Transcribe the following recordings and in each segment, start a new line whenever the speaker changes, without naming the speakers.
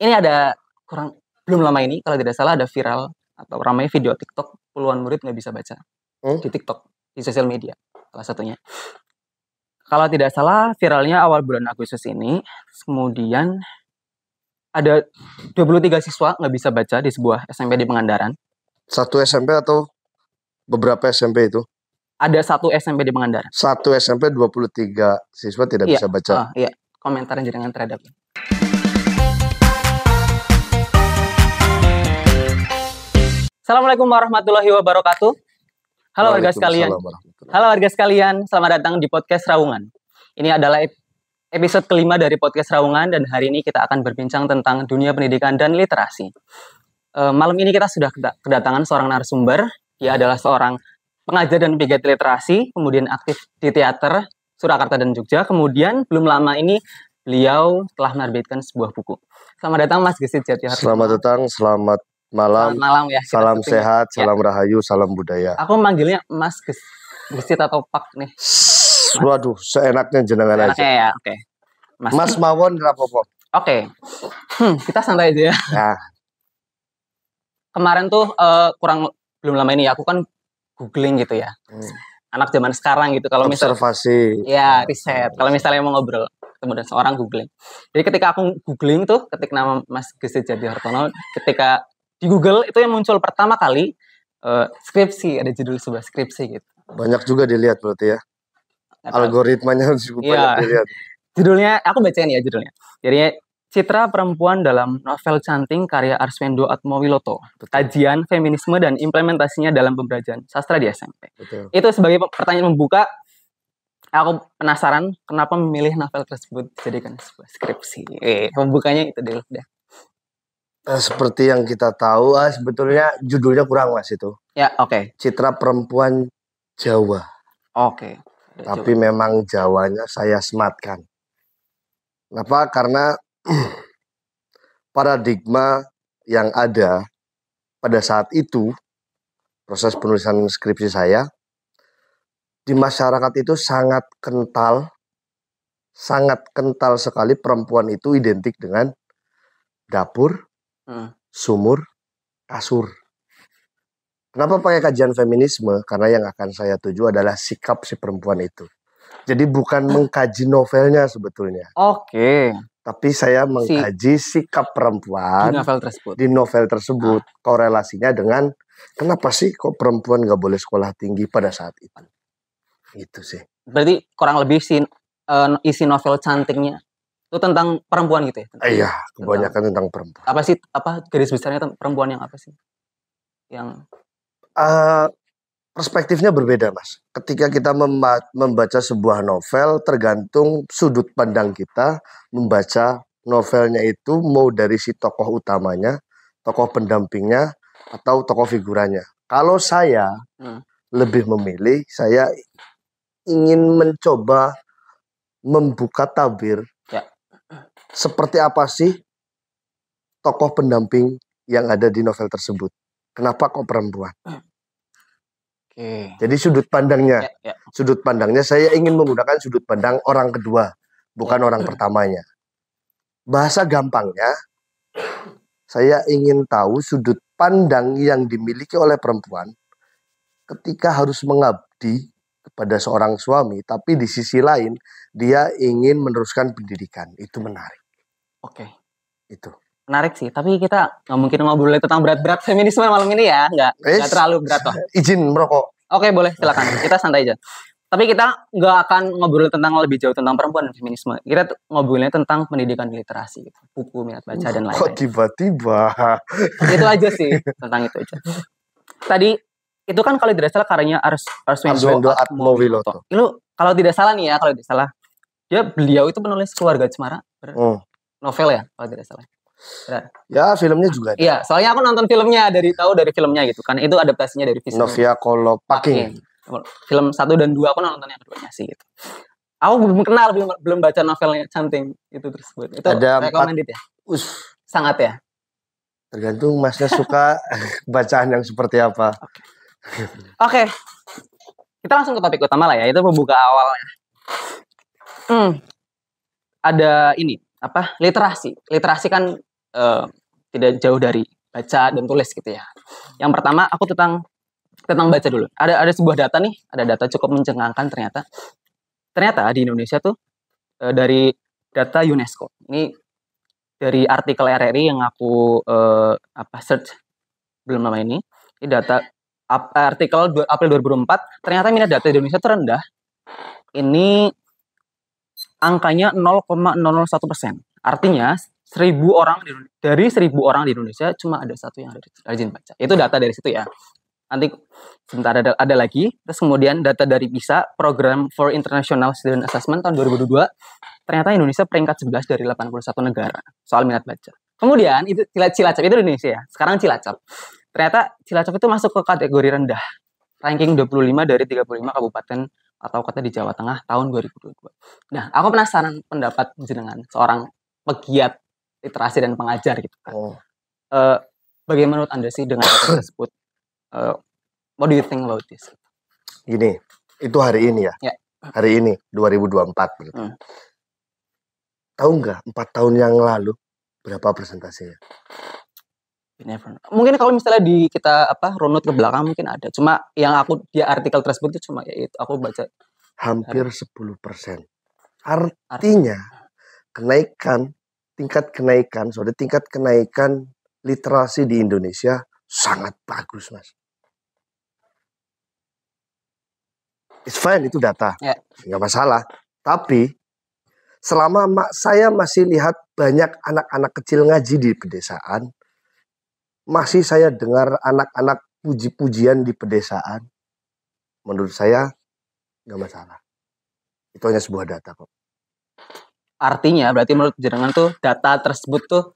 Ini ada belum lama ini kalau tidak salah ada viral atau ramai video TikTok puluhan murid nggak bisa baca di TikTok, di sosial media salah satunya. Kalau tidak salah viralnya awal bulan Agustus ini, kemudian ada 23 siswa nggak bisa baca di sebuah SMP di Pangandaran.
Satu SMP atau beberapa SMP itu?
Ada satu SMP di Pangandaran.
Satu SMP 23 siswa tidak bisa baca.
Iya, komentar jenengan terhadap. Assalamualaikum warahmatullahi wabarakatuh. Halo warga sekalian. Halo warga sekalian, selamat datang di podcast Raungan. Ini adalah episode kelima dari podcast Raungan dan hari ini kita akan berbincang tentang dunia pendidikan dan literasi. Malam ini kita sudah kedatangan seorang narasumber. Dia adalah seorang pengajar dan pegiat literasi, kemudian aktif di teater Surakarta dan Jogja. Kemudian belum lama ini beliau telah menerbitkan sebuah buku. Selamat datang Mas Gesit Jatihartono.
Selamat datang, selamat malam.
Selamat malam ya.
Salam sehat, salam rahayu, salam budaya.
Aku manggilnya Mas Gesit atau Pak nih.
Waduh, seenaknya jenengan aja.
Ya, oke.
Mas mawon rapopo.
Oke. Kita santai aja ya.
Nah.
Kemarin tuh belum lama ini ya, aku kan googling gitu ya. Anak zaman sekarang gitu kalau
observasi.
Ya, riset. Kalau misalnya mau ngobrol ketemu dengan seorang googling. Jadi ketika aku googling tuh, ketik nama Mas Gesit Jatihartono, ketika di Google itu yang muncul pertama kali skripsi, ada judul sebuah skripsi gitu.
Banyak juga dilihat berarti ya. Algoritmanya cukup banyak dilihat.
Judulnya, aku bacain ya judulnya. Jadi Citra Perempuan dalam Novel Canting karya Arswendo Atmowiloto. Kajian feminisme dan implementasinya dalam pembelajaran sastra di SMP.
Betul.
Itu sebagai pertanyaan membuka. Aku penasaran kenapa memilih novel tersebut dijadikan sebuah skripsi. Pembukanya itu dulu deh.
Seperti yang kita tahu, sebetulnya judulnya kurang Mas itu.
Ya, oke.
Citra Perempuan Jawa.
Oke.
Tapi memang Jawanya saya sematkan. Kenapa? Karena paradigma yang ada pada saat itu, proses penulisan skripsi saya, di masyarakat itu sangat kental sekali perempuan itu identik dengan dapur, sumur, kasur. Kenapa pakai kajian feminisme? Karena yang akan saya tuju adalah sikap si perempuan itu. Jadi bukan mengkaji novelnya sebetulnya.
Oke.
Tapi saya mengkaji sikap perempuan di novel tersebut. Korelasinya dengan kenapa sih kok perempuan nggak boleh sekolah tinggi pada saat itu. Itu sih.
Berarti kurang lebih isi novel Cantingnya itu tentang perempuan gitu ya?
Iya, kebanyakan tentang perempuan.
Apa sih, garis besarnya perempuan yang apa sih? Yang
perspektifnya berbeda Mas. Ketika kita membaca sebuah novel, tergantung sudut pandang kita membaca novelnya itu mau dari si tokoh utamanya, tokoh pendampingnya, atau tokoh figurannya. Kalau saya lebih memilih, saya ingin mencoba membuka tabir seperti apa sih tokoh pendamping yang ada di novel tersebut. Kenapa kok perempuan? Jadi sudut pandangnya, sudut pandangnya saya ingin menggunakan sudut pandang orang kedua, bukan orang pertamanya. Bahasa gampangnya, saya ingin tahu sudut pandang yang dimiliki oleh perempuan ketika harus mengabdi kepada seorang suami, tapi di sisi lain dia ingin meneruskan pendidikan. Itu menarik.
Oke.
Itu.
Menarik sih, tapi kita nggak mungkin ngobrol tentang berat-berat feminisme malam ini ya, nggak terlalu berat loh.
Izin merokok.
Oke, boleh, silakan. Kita santai aja. Tapi kita nggak akan ngobrol tentang lebih jauh tentang perempuan dan feminisme. Kita ngobrolnya tentang pendidikan literasi, gitu. Buku, minat baca, dan lain-lain.
Kok tiba-tiba?
Itu aja sih, tentang itu aja. Tadi, itu kan kalau tidak salah karyanya Arswendo Atmowiloto. Itu kalau tidak salah nih ya, kalau tidak salah. Beliau itu penulis Keluarga Cemara. Novel ya, kalau tidak salah. Benar.
Ya, filmnya juga ada.
Iya, soalnya aku nonton filmnya dari filmnya gitu kan. Itu adaptasinya dari film
Novia Kolopaking.
Film 1 dan 2 aku nontonnya keduanya sih gitu. Aku belum baca novelnya Canting itu tersebut. Itu
ada
recommended ya? Sangat ya.
Tergantung Masnya suka bacaan yang seperti apa.
Oke. Kita langsung ke topik utama lah ya, itu pembuka awalnya. Ada ini, literasi. Literasi kan eh, tidak jauh dari baca dan tulis gitu ya. Yang pertama aku tentang baca dulu. Ada sebuah data nih, ada data cukup mencengangkan ternyata. Ternyata di Indonesia tuh dari data UNESCO. Ini dari artikel RRI yang aku search belum lama ini. Ini data artikel April 2004, ternyata minat data di Indonesia terendah. Ini angkanya 0,001%. Artinya 1.000 orang dari 1.000 orang di Indonesia cuma ada satu yang rajin baca. Itu data dari situ ya. Nanti sebentar ada lagi. Terus kemudian data dari PISA, Program for International Student Assessment tahun 2022. Ternyata Indonesia peringkat 11 dari 81 negara soal minat baca. Kemudian itu Cilacap itu Indonesia ya. Sekarang Cilacap. Ternyata Cilacap itu masuk ke kategori rendah. Ranking 25 dari 35 kabupaten atau kota di Jawa Tengah tahun 2022. Nah, aku penasaran pendapat jenengan seorang pegiat literasi dan pengajar gitu kan. Bagaimana menurut Anda sih dengan data tersebut? What do you think about this?
Gini, itu hari ini ya. Hari ini 2024 gitu. Tahu nggak 4 tahun yang lalu berapa presentasinya?
Mungkin kalau misalnya kita runut ke belakang mungkin ada. Cuma yang aku di artikel tersebut itu cuma ya itu aku baca
hampir 10%. Artinya tingkat kenaikan literasi di Indonesia sangat bagus, Mas. It's fine, itu data, nggak masalah. Tapi selama saya masih lihat banyak anak-anak kecil ngaji di pedesaan, masih saya dengar anak-anak puji-pujian di pedesaan, menurut saya nggak masalah. Itu hanya sebuah data kok.
Artinya berarti menurut jenengan tuh data tersebut tuh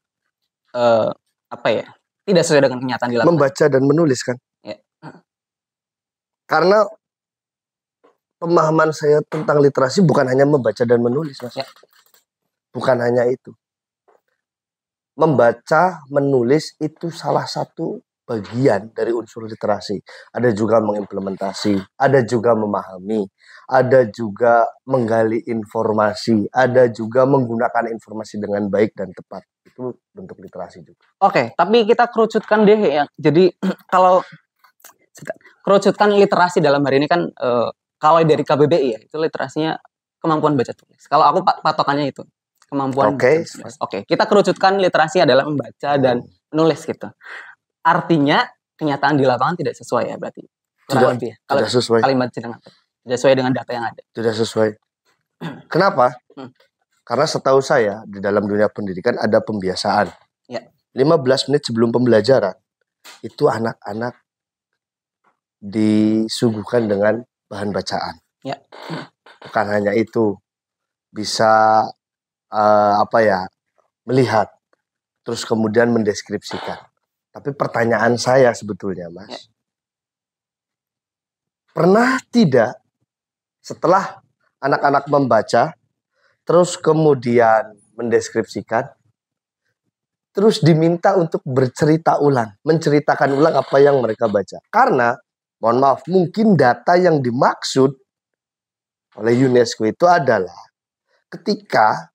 tidak sesuai dengan kenyataan di lapangan.
Membaca dan menulis kan? Ya. Karena pemahaman saya tentang literasi bukan hanya membaca dan menulis, Mas. Ya. Bukan hanya itu. Membaca, menulis itu salah satu bagian dari unsur literasi. Ada juga mengimplementasi, ada juga memahami, ada juga menggali informasi, ada juga menggunakan informasi dengan baik dan tepat. Itu bentuk literasi juga.
Oke, tapi kita kerucutkan deh ya. Jadi kalau kerucutkan literasi dalam hari ini kan kalau dari KBBI ya, itu literasinya kemampuan baca tulis. Kalau aku patokannya itu kemampuan baca tulis. Oke, kita kerucutkan literasi adalah membaca dan menulis gitu. Artinya kenyataan di lapangan tidak sesuai ya berarti.
Kurang lebih. Kalau tidak sesuai.
Kalimat tidak sesuai dengan data yang ada.
Tidak sesuai. Kenapa? Karena setahu saya di dalam dunia pendidikan ada pembiasaan. Ya. 15 menit sebelum pembelajaran itu anak-anak disuguhkan dengan bahan bacaan. Ya. Bukan hanya itu, bisa melihat, terus kemudian mendeskripsikan. Tapi pertanyaan saya sebetulnya, Mas, ya. Pernah tidak setelah anak-anak membaca, terus kemudian mendeskripsikan, terus diminta untuk menceritakan ulang apa yang mereka baca? Karena mohon maaf, mungkin data yang dimaksud oleh UNESCO itu adalah ketika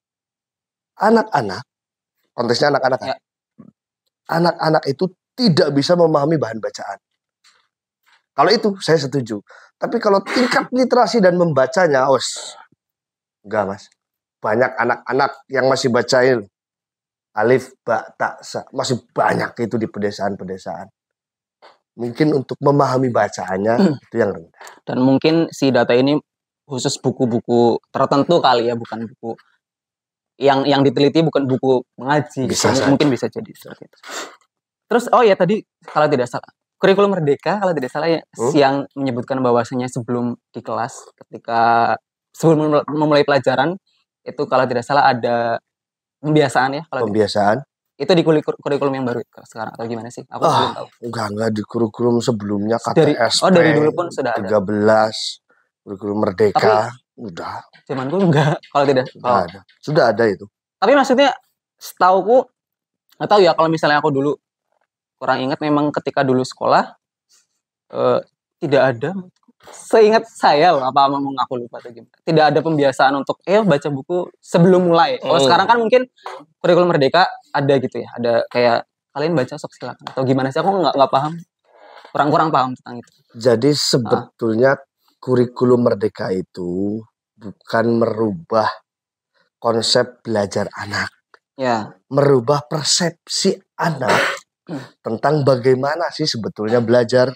anak-anak, konteksnya anak-anak, ya. Anak-anak itu tidak bisa memahami bahan bacaan. Kalau itu saya setuju. Tapi kalau tingkat literasi dan membacanya, enggak, Mas. Banyak anak-anak yang masih bacain alif, ba, ta, sa. Masih banyak itu di pedesaan-pedesaan. Mungkin untuk memahami bacaannya itu yang rendah.
Dan mungkin si data ini khusus buku-buku tertentu kali ya, bukan buku yang diteliti, bukan buku mengaji. Mungkin bisa jadi seperti itu. Terus tadi kalau tidak salah kurikulum Merdeka kalau tidak salah ya yang menyebutkan bahwasanya sebelum di kelas sebelum memulai pelajaran itu kalau tidak salah ada pembiasaan ya.
Pembiasaan.
Itu di kurikulum yang baru sekarang atau gimana sih? Aku belum tahu.
Enggak di kurikulum sebelumnya KTSP.
Dari dulu pun sudah ada.
13 kurikulum Merdeka.
Tapi,
udah.
Zamanku enggak, kalau tidak.
Sudah ada itu.
Tapi maksudnya setauku enggak tahu ya, kalau misalnya aku dulu kurang ingat, memang ketika dulu sekolah tidak ada seingat saya loh, apa ngomong aku lupa atau gimana. Tidak ada pembiasaan untuk baca buku sebelum mulai. Kalau sekarang kan mungkin kurikulum Merdeka ada gitu ya, ada kayak kalian baca sok silakan atau gimana sih? Aku nggak paham, kurang paham tentang itu.
Jadi sebetulnya kurikulum Merdeka itu bukan merubah konsep belajar anak, merubah persepsi anak tentang bagaimana sih sebetulnya belajar.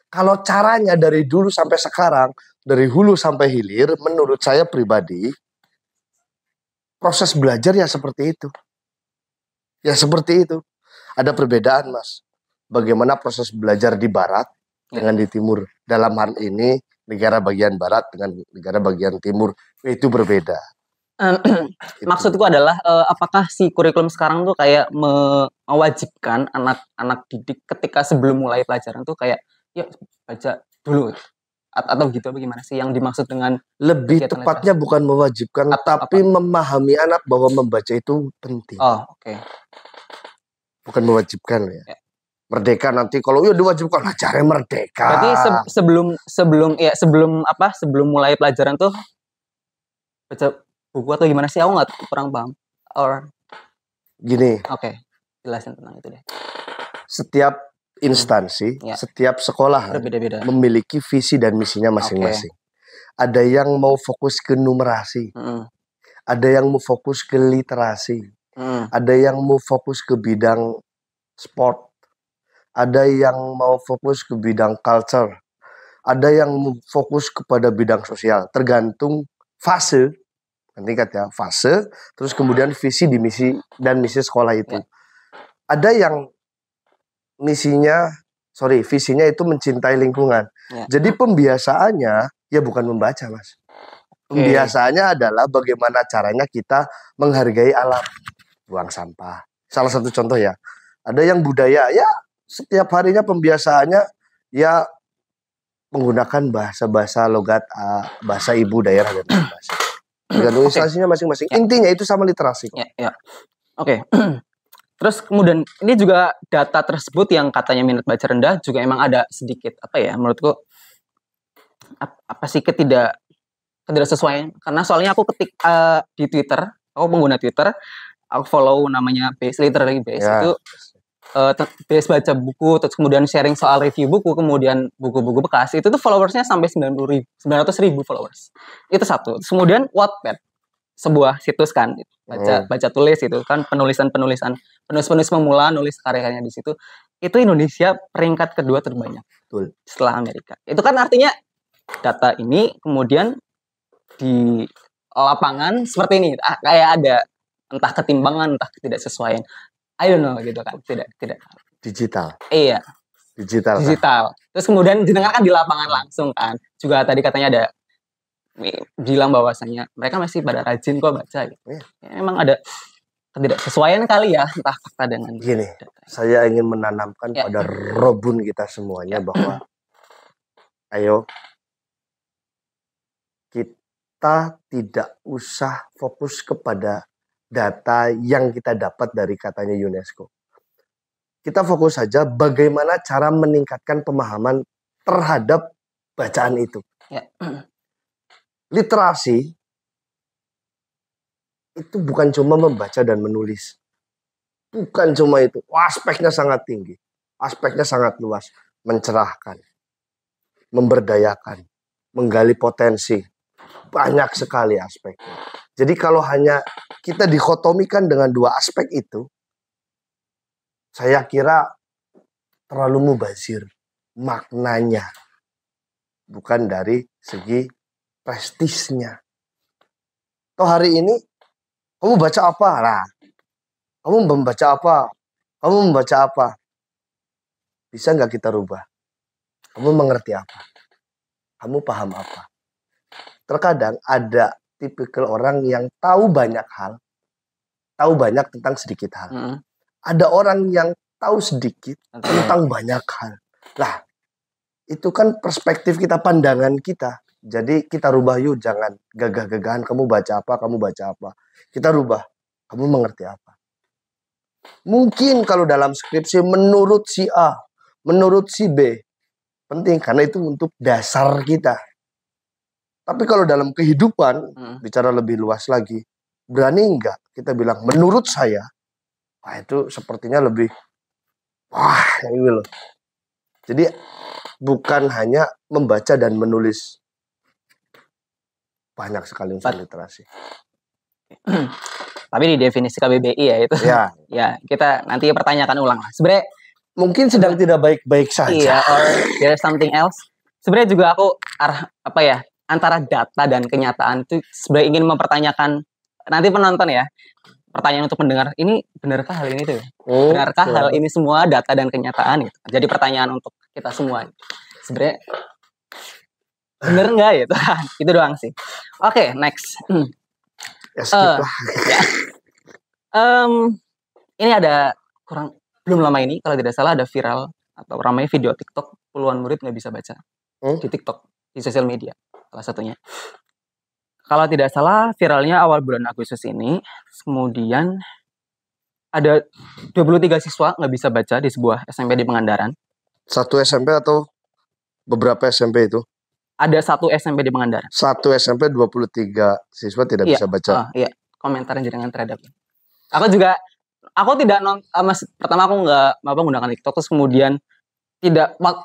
Kalau caranya dari dulu sampai sekarang, dari hulu sampai hilir, menurut saya pribadi, proses belajar ya seperti itu. Ya seperti itu. Ada perbedaan, Mas. Bagaimana proses belajar di barat dengan di timur. Dalam hal ini, negara bagian barat dengan negara bagian timur, itu berbeda.
Maksudku adalah apakah si kurikulum sekarang tuh kayak mewajibkan anak-anak didik ketika sebelum mulai pelajaran tuh kayak ya baca dulu atau gitu bagaimana sih yang dimaksud dengan
lebih tepatnya literasi? Bukan mewajibkan tapi memahami anak bahwa membaca itu penting. Bukan mewajibkan ya. Merdeka nanti kalau diwajibkan cari merdeka.
Berarti sebelum mulai pelajaran tuh baca buku atau gimana sih? Aku nggak kurang paham.
Gini.
Jelasin tentang itu deh.
Setiap instansi, setiap sekolah memiliki visi dan misinya masing-masing. Ada yang mau fokus ke numerasi, ada yang mau fokus ke literasi, ada yang mau fokus ke bidang sport, ada yang mau fokus ke bidang culture, ada yang mau fokus kepada bidang sosial. Tergantung fase, fase, terus kemudian visi di misi dan misi sekolah itu. Ada yang visinya itu mencintai lingkungan. Jadi pembiasaannya ya bukan membaca, Mas. Pembiasaannya adalah bagaimana caranya kita menghargai alam. Buang sampah. Salah satu contoh ya. Ada yang budaya ya setiap harinya pembiasaannya ya menggunakan bahasa logat bahasa ibu daerah dan bahasa. Tergantung instansinya masing-masing. Intinya itu sama literasi.
Terus kemudian ini juga data tersebut yang katanya minat baca rendah juga emang ada sedikit menurutku ketidaksesuaian, karena soalnya aku ketik di Twitter, aku pengguna Twitter, aku follow namanya Base Literary Base itu Base baca buku, terus kemudian sharing soal review buku, kemudian buku-buku bekas itu tuh followersnya sampai 900.000 followers. Itu satu. Terus kemudian Wattpad, sebuah situs kan baca tulis itu kan penulis pemula nulis karyanya di situ, itu Indonesia peringkat kedua terbanyak setelah Amerika. Itu kan artinya data ini kemudian di lapangan seperti ini kayak ada entah ketimbangan entah ketidaksesuaian, I don't know gitu kan, tidak
digital.
Iya,
digital.
Terus kemudian didengarkan di lapangan langsung kan, juga tadi katanya ada bilang bahwasanya mereka masih pada rajin kok baca gitu. Emang ada ketidaksesuaian kali ya, entah fakta dengan
gini data. Saya ingin menanamkan pada robun kita semuanya bahwa ayo kita tidak usah fokus kepada data yang kita dapat dari katanya UNESCO. Kita fokus saja bagaimana cara meningkatkan pemahaman terhadap bacaan itu. Literasi itu bukan cuma membaca dan menulis. Bukan cuma itu. Aspeknya sangat tinggi. Aspeknya sangat luas. Mencerahkan. Memberdayakan. Menggali potensi. Banyak sekali aspeknya. Jadi kalau hanya kita dikotomikan dengan dua aspek itu, saya kira terlalu mubazir maknanya. Bukan dari segi prestisnya. Toh hari ini kamu baca apa? Nah, kamu membaca apa? Kamu membaca apa? Bisa nggak kita rubah? Kamu mengerti apa? Kamu paham apa? Terkadang ada tipikal orang yang tahu banyak hal, tahu banyak tentang sedikit hal. Ada orang yang tahu sedikit tentang banyak hal. Nah, itu kan perspektif kita, pandangan kita. Jadi kita rubah yuk, jangan gagah-gagahan kamu baca apa, kamu baca apa. Kita rubah, kamu mengerti apa. Mungkin kalau dalam skripsi menurut si A, menurut si B, Penting karena itu untuk dasar kita. Tapi kalau dalam kehidupan, bicara lebih luas lagi, berani enggak kita bilang menurut saya, wah itu sepertinya lebih, wah ini loh. Jadi bukan hanya membaca dan menulis, banyak sekali unsur literasi.
Tapi di definisi KBBI ya itu.
Ya.
Ya, kita nanti pertanyakan ulang lah. Sebenarnya
mungkin sedang tidak baik-baik saja.
Iya, or there's something else. Sebenarnya juga aku antara data dan kenyataan itu sebenarnya ingin mempertanyakan nanti penonton ya. Pertanyaan untuk pendengar, ini benarkah hal ini tuh? Benarkah hal ini semua data dan kenyataan gitu? Jadi pertanyaan untuk kita semua. Sebenarnya bener nggak gitu? Itu doang sih. Oke, next.
Ya, skip lah.
Ya. Ini ada belum lama ini kalau tidak salah ada viral atau ramai video TikTok, puluhan murid nggak bisa baca di TikTok, di sosial media salah satunya. Kalau tidak salah viralnya awal bulan Agustus ini, kemudian ada 23 siswa nggak bisa baca di sebuah SMP di Pangandaran.
Satu SMP atau beberapa SMP itu?
Ada satu SMP di Pangandaran.
Satu SMP 23 siswa tidak bisa baca.
Iya, komentar jenengan terhadap. Aku tidak pertama aku nggak menggunakan TikTok, terus kemudian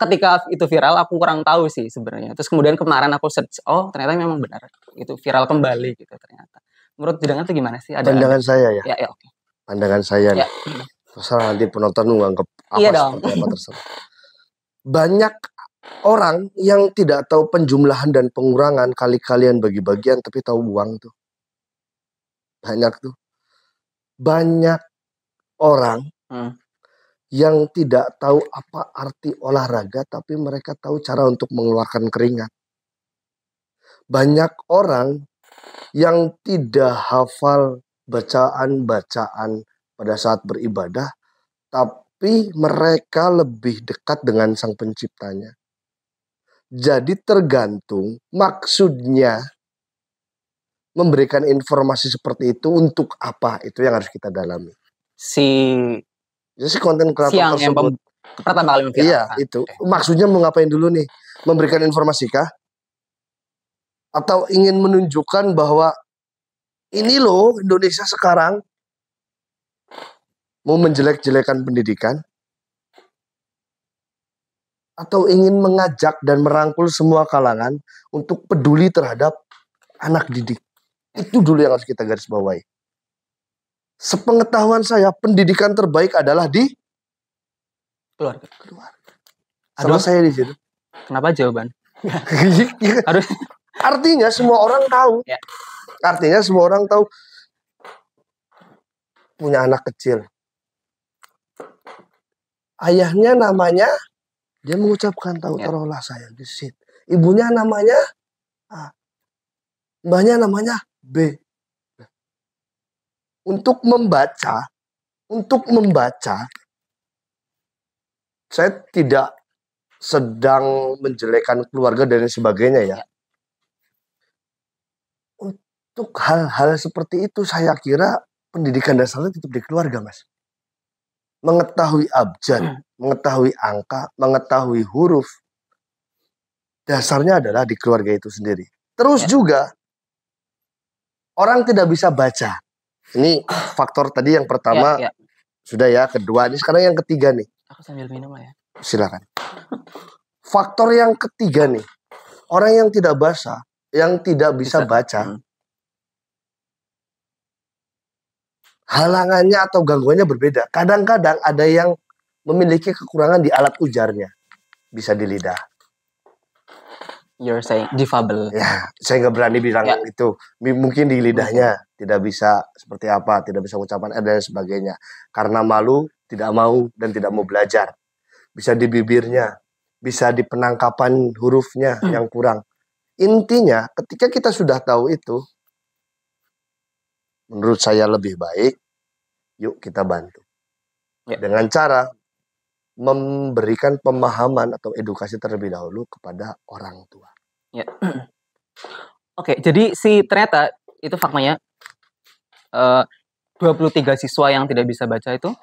ketika itu viral aku kurang tahu sih sebenarnya. Terus kemudian kemarin aku search, oh ternyata memang benar itu viral kembali gitu ternyata. Menurut jenengan itu gimana sih?
Pandangan saya ya.
Ya oke.
Pandangan saya nih. Terserah nanti penonton menganggap apa seperti apa terserah. Banyak orang yang tidak tahu penjumlahan dan pengurangan kali-kalian bagi-bagian tapi tahu buang tuh. Banyak tuh. Banyak orang yang tidak tahu apa arti olahraga tapi mereka tahu cara untuk mengeluarkan keringat. Banyak orang yang tidak hafal bacaan-bacaan pada saat beribadah tapi mereka lebih dekat dengan Sang Penciptanya. Jadi tergantung maksudnya memberikan informasi seperti itu untuk apa, itu yang harus kita dalami. Si konten kreator tersebut
pertama kali memviralkan.
Iya, itu. Maksudnya mau ngapain dulu nih? Memberikan informasi kah? Atau ingin menunjukkan bahwa ini loh Indonesia sekarang mau menjelek-jelekan pendidikan? Atau ingin mengajak dan merangkul semua kalangan untuk peduli terhadap anak didik? Itu dulu yang harus kita garis bawahi. Sepengetahuan saya, pendidikan terbaik adalah di
keluarga.
Sama saya di situ.
Kenapa jawaban?
Artinya semua orang tahu. Ya. Artinya semua orang tahu. Punya anak kecil. Ayahnya namanya, dia mengucapkan taruhlah saya gesit. Ibunya namanya A. Mbahnya namanya B. Untuk membaca, saya tidak sedang menjelekan keluarga dan sebagainya ya. Untuk hal-hal seperti itu saya kira pendidikan dasarnya tetap di keluarga, Mas. Mengetahui abjad, mengetahui angka, mengetahui huruf, dasarnya adalah di keluarga itu sendiri. Terus juga orang tidak bisa baca. Ini faktor tadi yang pertama sudah ya, kedua ini sekarang yang ketiga nih.
Aku sambil minum ya.
Silakan. Faktor yang ketiga nih, orang yang tidak bisa baca, halangannya atau gangguannya berbeda. Kadang-kadang ada yang memiliki kekurangan di alat ujarnya, bisa di lidah.
You're saying difabel.
Ya, saya nggak berani bilang itu. Mungkin di lidahnya tidak bisa seperti apa, tidak bisa ucapan dan sebagainya. Karena malu, tidak mau dan tidak mau belajar. Bisa di bibirnya, bisa di penangkapan hurufnya yang kurang. Intinya, ketika kita sudah tahu itu, menurut saya lebih baik, yuk kita bantu. Dengan cara memberikan pemahaman atau edukasi terlebih dahulu kepada orang tua.
Ya. Oke, jadi ternyata itu faktanya 23 siswa yang tidak bisa baca itu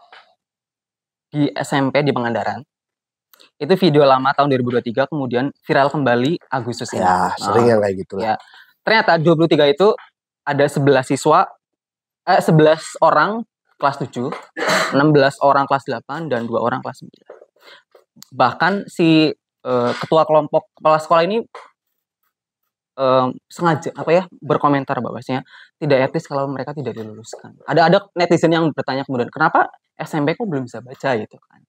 di SMP di Pangandaran. Itu video lama tahun 2023 kemudian viral kembali Agustus ini.
Ya, sering yang kayak gitu lah.
Ya. Ternyata 23 itu ada 11 siswa 11 orang kelas 7, 16 orang kelas 8 dan 2 orang kelas 9. Bahkan si ketua kelompok kepala sekolah ini sengaja berkomentar bahwasanya tidak etis kalau mereka tidak diluluskan. Ada netizen yang bertanya kemudian, kenapa SMP kok belum bisa baca gitu kan?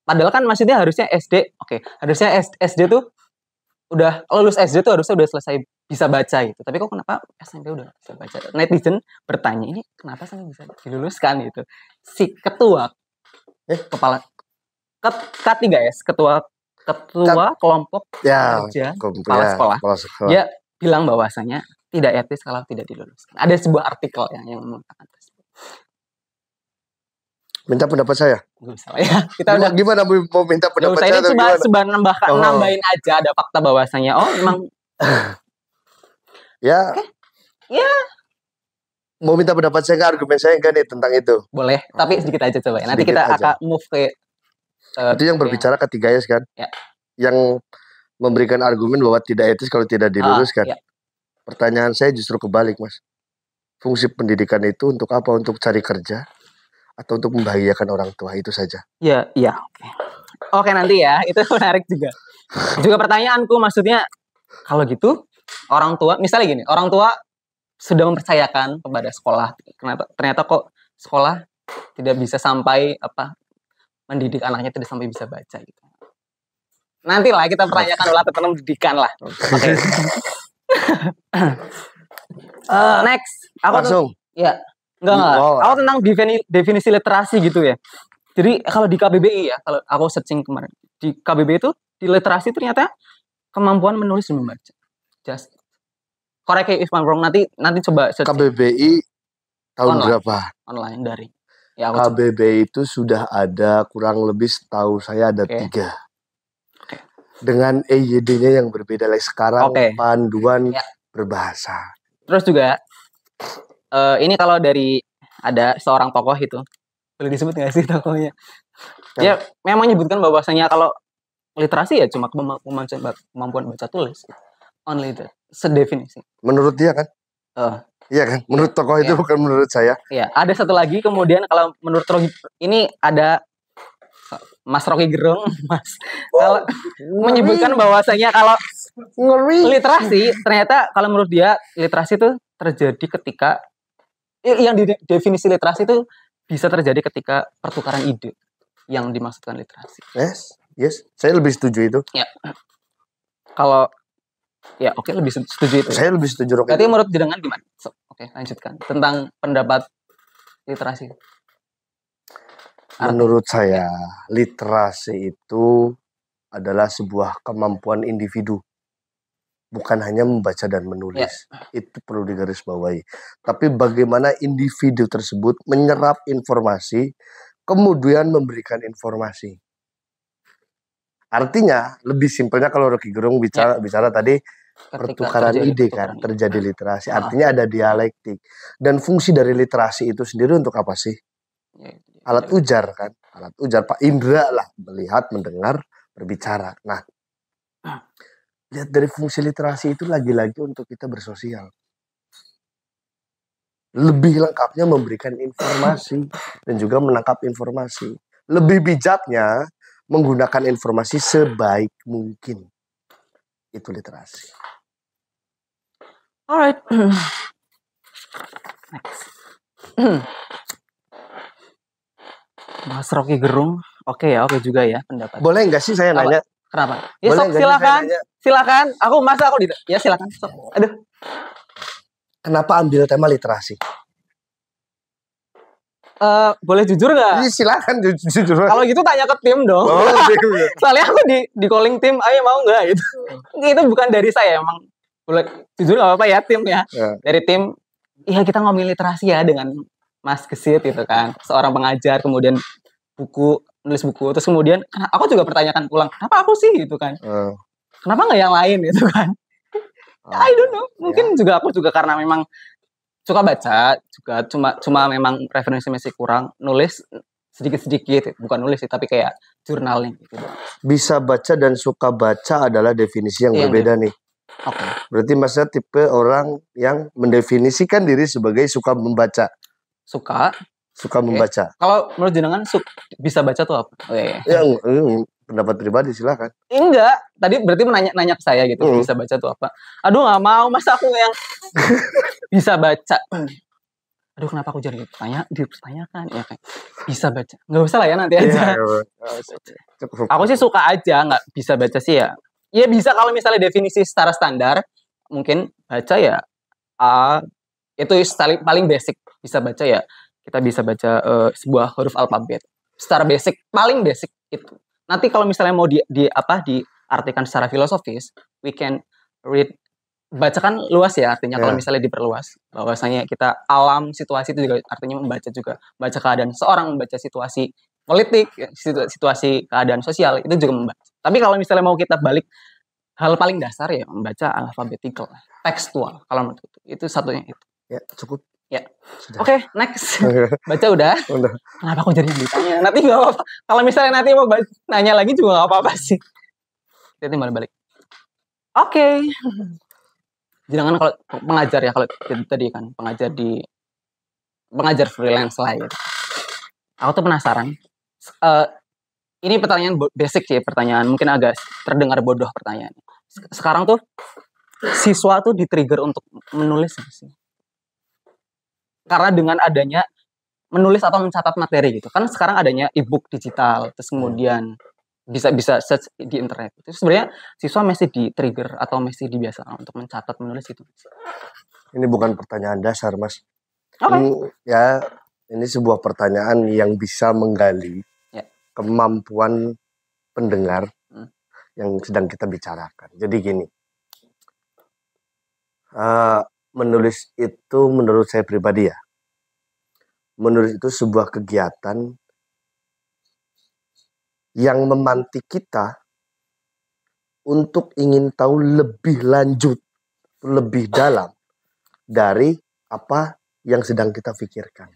Padahal kan maksudnya harusnya SD, harusnya SD tuh udah lulus SD tuh harusnya udah selesai bisa baca gitu. Tapi kok kenapa SMP udah bisa baca? Netizen bertanya, ini kenapa sampai bisa diluluskan gitu? Si ketua kepala K3S, ketua kelompok kerja kepala sekolah. Dia bilang bahwasanya tidak etis kalau tidak diluluskan. Ada sebuah artikel yang mengatakan tersebut.
Minta pendapat saya?
Gak usah ya. Kita
gimana mau minta pendapat saya?
Coba nambahin aja ada fakta bahwasanya memang
ya. Ya. Mau minta pendapat saya nggak, argumen saya nggak nih tentang itu?
Boleh, tapi sedikit aja coba ya. Nanti kita akan move ke
itu yang berbicara K3S kan?
Ya.
Yang memberikan argumen bahwa tidak etis kalau tidak diluluskan.
Ya.
Pertanyaan saya justru kebalik, Mas. Fungsi pendidikan itu untuk apa? Untuk cari kerja atau untuk membahagiakan orang tua, itu saja?
Iya. Oke, nanti ya. Itu menarik juga. Juga pertanyaanku maksudnya kalau gitu orang tua, misalnya gini, orang tua sudah mempercayakan kepada sekolah, ternyata kok sekolah tidak bisa sampai mendidik anaknya tidak sampai bisa baca gitu. Nantilah kita pertanyakan ulah tentang pendidikan lah. Oke. Next, aku
langsung.
Ya. Enggak. Aku tentang definisi literasi gitu ya. Jadi kalau di KBBI ya, kalau aku searching kemarin, di KBBI itu di literasi ternyata kemampuan menulis dan membaca. Just correct if I'm wrong, nanti coba searching.
KBBI tahun berapa?
Online dari. Ya,
KBBI itu sudah ada kurang lebih setahu saya ada 3. Dengan EYD-nya yang berbeda like sekarang panduan berbahasa. Terus
juga ini kalau dari ada seorang tokoh itu, boleh disebut nggak sih tokohnya? Dia memang menyebutkan bahwasanya kalau literasi ya cuma kemampuan baca tulis. Only that. Sedefinisi.
Menurut dia kan? Iya kan? Menurut tokoh itu bukan menurut saya.
Iya. Ada satu lagi kemudian kalau menurut Rocky, ini ada Mas Rocky Gerung, kalau menyebutkan bahwasanya kalau literasi ternyata kalau menurut dia literasi itu terjadi ketika yang definisi literasi itu bisa terjadi ketika pertukaran ide yang dimaksudkan literasi.
Yes, saya lebih setuju itu.
Ya. Kalau lebih setuju itu.
Saya lebih setuju.
Berarti menurut jenengan gimana? Lanjutkan tentang pendapat literasi.
Menurut saya literasi itu adalah sebuah kemampuan individu. Bukan hanya membaca dan menulis. Itu perlu digarisbawahi. Tapi bagaimana individu tersebut menyerap informasi, kemudian memberikan informasi. Artinya, lebih simpelnya kalau Rocky Gerung bicara tadi, pertukaran ide kan, terjadi literasi. Artinya ada dialektik. Dan fungsi dari literasi itu sendiri untuk apa sih? Alat ujar kan. Alat ujar, Pak Indra lah. Melihat, mendengar, berbicara. Nah, lihat dari fungsi literasi itu lagi-lagi untuk kita bersosial. Lebih lengkapnya memberikan informasi dan juga menangkap informasi. Lebih bijaknya menggunakan informasi sebaik mungkin. Itu literasi.
Alright. Next. Mas Rocky Gerung, oke juga ya pendapat.
Boleh nggak sih saya nanya?
Kenapa? Ya sok silakan. Ya silakan. Aduh.
Kenapa ambil tema literasi?
Boleh jujur nggak?
Silakan jujur.
Kalau gitu tanya ke tim dong. Soalnya aku di calling tim, ayo mau nggak itu? Itu bukan dari saya, emang boleh jujur nggak apa-apa ya tim ya. Dari tim, iya kita ngomongin literasi ya dengan Mas Gesit gitu kan, seorang pengajar, kemudian nulis buku, terus kemudian aku juga pertanyakan pulang, kenapa aku sih gitu kan? Kenapa nggak yang lain gitu kan? I don't know, mungkin juga aku juga karena memang suka baca, juga cuma memang referensi masih kurang, nulis sedikit-sedikit, bukan nulis sih, tapi kayak journaling gitu.
Bisa baca dan suka baca adalah definisi yang berbeda nih.
Oke.
Berarti Masnya tipe orang yang mendefinisikan diri sebagai suka membaca. Suka membaca.
Kalau menurut jenengan bisa baca tuh apa?
Pendapat pribadi silakan.
Enggak, tadi berarti nanya ke saya gitu, bisa baca tuh apa? Aduh nggak mau, masa aku yang bisa baca. Aduh kenapa aku jadi dipertanyakan ya kayak bisa baca, nggak usah lah ya nanti aja. Aku sih suka aja, nggak bisa baca sih ya. Ya bisa kalau misalnya definisi secara standar, mungkin baca ya itu paling basic. Bisa baca ya, kita bisa baca sebuah huruf alfabet. Secara basic, paling basic itu. Nanti kalau misalnya mau diartikan secara filosofis, we can read. Baca kan luas ya artinya kalau misalnya diperluas, bahwasanya kita alam situasi itu juga artinya membaca juga, baca keadaan seorang, membaca situasi politik, situasi keadaan sosial itu juga membaca. Tapi kalau misalnya mau kita balik hal paling dasar ya membaca alfabetikal, tekstual kalau menurut itu satunya itu.
Ya cukup.
Ya. Oke, next. Baca udah. Kenapa aku jadi ditanya? Nanti nggak apa-apa. Kalau misalnya nanti mau nanya lagi juga nggak apa-apa sih. Kita balik. Oke. Jangan kalau pengajar ya, kalau tadi kan pengajar freelance lah gitu. Aku tuh penasaran. Ini pertanyaan basic sih, pertanyaan mungkin agak terdengar bodoh pertanyaan. Sekarang tuh siswa tuh di-trigger untuk menulis sih. Karena dengan adanya menulis atau mencatat materi gitu. Kan sekarang adanya e-book digital, terus kemudian bisa search di internet. Itu sebenarnya siswa mesti di-trigger atau mesti dibiasakan untuk mencatat menulis itu.
Ini bukan pertanyaan dasar, Mas. Ini sebuah pertanyaan yang bisa menggali kemampuan pendengar yang sedang kita bicarakan. Jadi gini, menulis itu menurut saya pribadi ya, menulis itu sebuah kegiatan yang memantik kita untuk ingin tahu lebih lanjut, lebih dalam dari apa yang sedang kita pikirkan.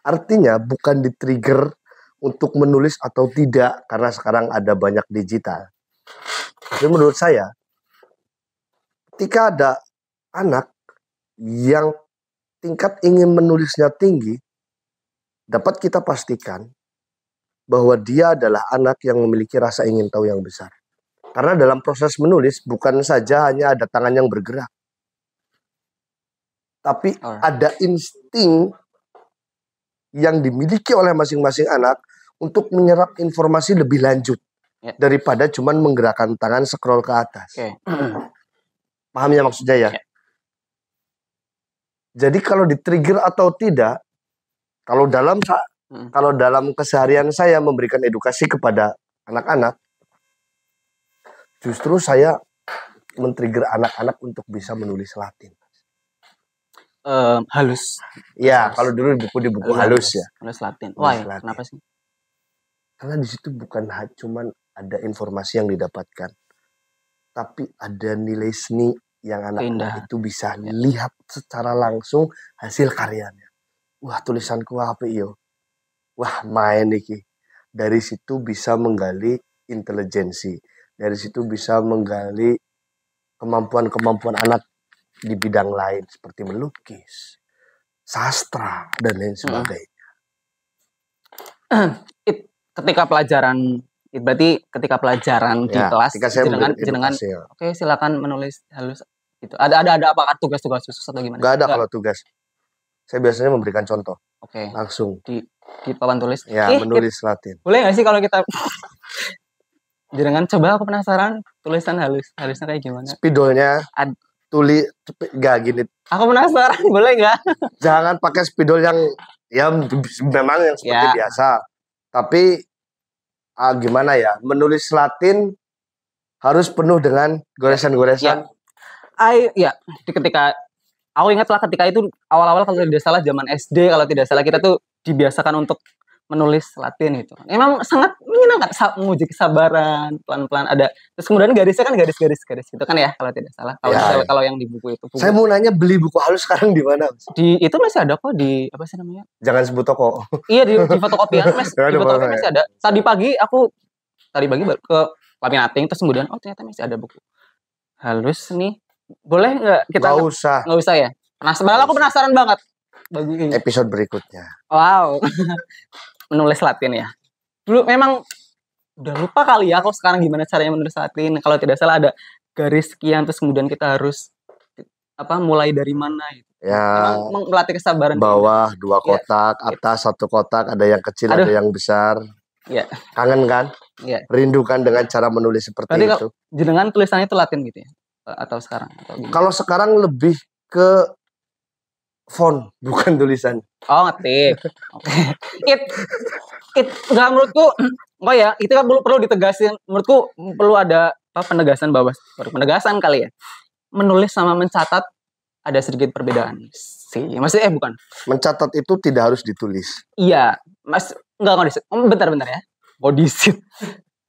Artinya bukan di-trigger untuk menulis atau tidak, karena sekarang ada banyak digital. Tapi menurut saya, ketika ada anak yang tingkat ingin menulisnya tinggi, dapat kita pastikan bahwa dia adalah anak yang memiliki rasa ingin tahu yang besar. Karena dalam proses menulis bukan saja hanya ada tangan yang bergerak, tapi ada insting yang dimiliki oleh masing-masing anak untuk menyerap informasi lebih lanjut daripada cuman menggerakkan tangan scroll ke atas. Paham ya maksudnya ya? Jadi kalau di-trigger atau tidak, kalau dalam keseharian saya memberikan edukasi kepada anak-anak, justru saya men-trigger anak-anak untuk bisa menulis Latin.
Halus.
Ya, kalau dulu di buku halus ya.
Halus Latin. Wah, kenapa sih?
Karena di situ bukan cuman ada informasi yang didapatkan, tapi ada nilai seni yang anak-anak itu bisa lihat secara langsung hasil karyanya. Wah, tulisanku apa iyo? Wah, main iki. Dari situ bisa menggali intelijensi. Dari situ bisa menggali kemampuan-kemampuan anak di bidang lain seperti melukis, sastra, dan lain sebagainya.
Ketika pelajaran di kelas, jenengan oke, silakan menulis halus gitu. Ada apakah tugas-tugas khusus atau gimana?
Gak ada kalau tugas. Saya biasanya memberikan contoh.
Oke.
Langsung
di papan tulis.
Ya, menulis Latin.
Boleh nggak sih kalau kita jenengan coba, aku penasaran tulisan halusnya kayak gimana?
Spidolnya gak gini.
Aku penasaran, boleh nggak?
Jangan pakai spidol yang memang yang seperti biasa. Tapi gimana ya? Menulis Latin harus penuh dengan goresan-goresan.
Ketika aku ingatlah ketika itu awal-awal kalau tidak salah zaman SD, kalau tidak salah kita tuh dibiasakan untuk menulis Latin itu. Emang sangat menyenangkan, menguji kesabaran, pelan-pelan ada. Terus kemudian garisnya kan garis gitu kan ya kalau tidak salah. Kalau yang di buku itu.
Saya mau nanya, beli buku halus sekarang di mana?
Itu masih ada kok di apa sih namanya?
Jangan sebut toko.
Iya di fotokopian di fotokopian masih ada. Tadi pagi ke Laminating terus kemudian ternyata masih ada buku halus nih. Boleh nggak kita? Nggak usah ya. Aku penasaran banget.
Episode berikutnya.
Wow. Menulis Latin ya. Dulu memang udah lupa kali ya kalau sekarang gimana caranya menulis Latin. Kalau tidak salah ada garis sekian terus kemudian kita harus mulai dari mana gitu.
Ya.
Memang melatih kesabaran.
Bawah 2 kotak, atas 1 kotak, ada yang kecil, ada yang besar.
Iya.
Kangen kan?
Iya.
Rindu kan dengan cara menulis seperti itu.
Jenengan tulisannya itu Latin gitu ya? Atau sekarang?
Kalau sekarang lebih ke font, bukan tulisan.
Oh, ngetik. Oke. Enggak menurutku, itu kan perlu ditegasin. Menurutku perlu ada penegasan penegasan kali ya. Menulis sama mencatat ada sedikit perbedaan sih. Maksudnya bukan.
Mencatat itu tidak harus ditulis.
Iya, Mas. Enggak. Bentar ya. Kodisit.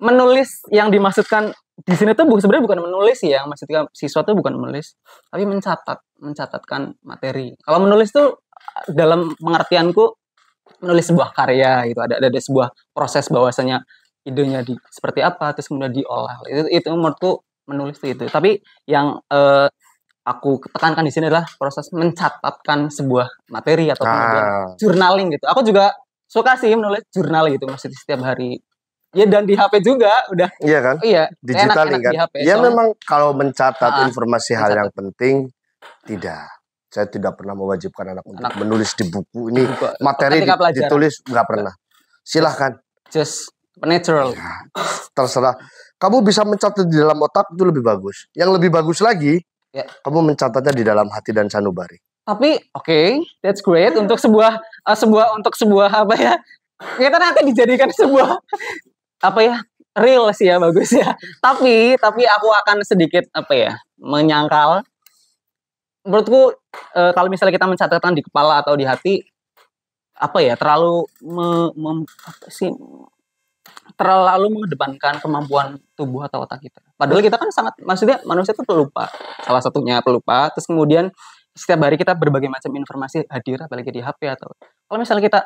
Menulis yang dimaksudkan di sini tuh sebenarnya bukan menulis ya, maksudnya siswa tuh bukan menulis, tapi mencatatkan materi. Kalau menulis tuh dalam pengertianku menulis sebuah karya gitu, ada sebuah proses bahwasanya idenya seperti apa, terus kemudian diolah. Itu menurutku menulis itu. Tapi yang aku tekankan di sini adalah proses mencatatkan sebuah materi atau kemudian journaling gitu. Aku juga suka sih menulis jurnal gitu, maksudnya setiap hari. Ya dan di HP juga udah.
Iya kan?
Iya.
Digital kan? Di HP, ya memang kalau mencatat informasi hal yang penting, tidak. Saya tidak pernah mewajibkan anak untuk menulis di buku. Ini materi ditulis, nggak pernah. Silahkan.
Just natural.
Ya, terserah. Kamu bisa mencatat di dalam otak, itu lebih bagus. Yang lebih bagus lagi, kamu mencatatnya di dalam hati dan sanubari.
Tapi that's great untuk sebuah apa ya? Kita nanti dijadikan sebuah real sih ya, bagus ya. Tapi aku akan sedikit menyangkal. Menurutku kalau misalnya kita mencatatkan di kepala atau di hati, terlalu terlalu mengedepankan kemampuan tubuh atau otak kita. Padahal kita kan maksudnya manusia itu pelupa. Salah satunya pelupa. Terus kemudian setiap hari kita berbagai macam informasi hadir, apalagi di HP atau kalau misalnya kita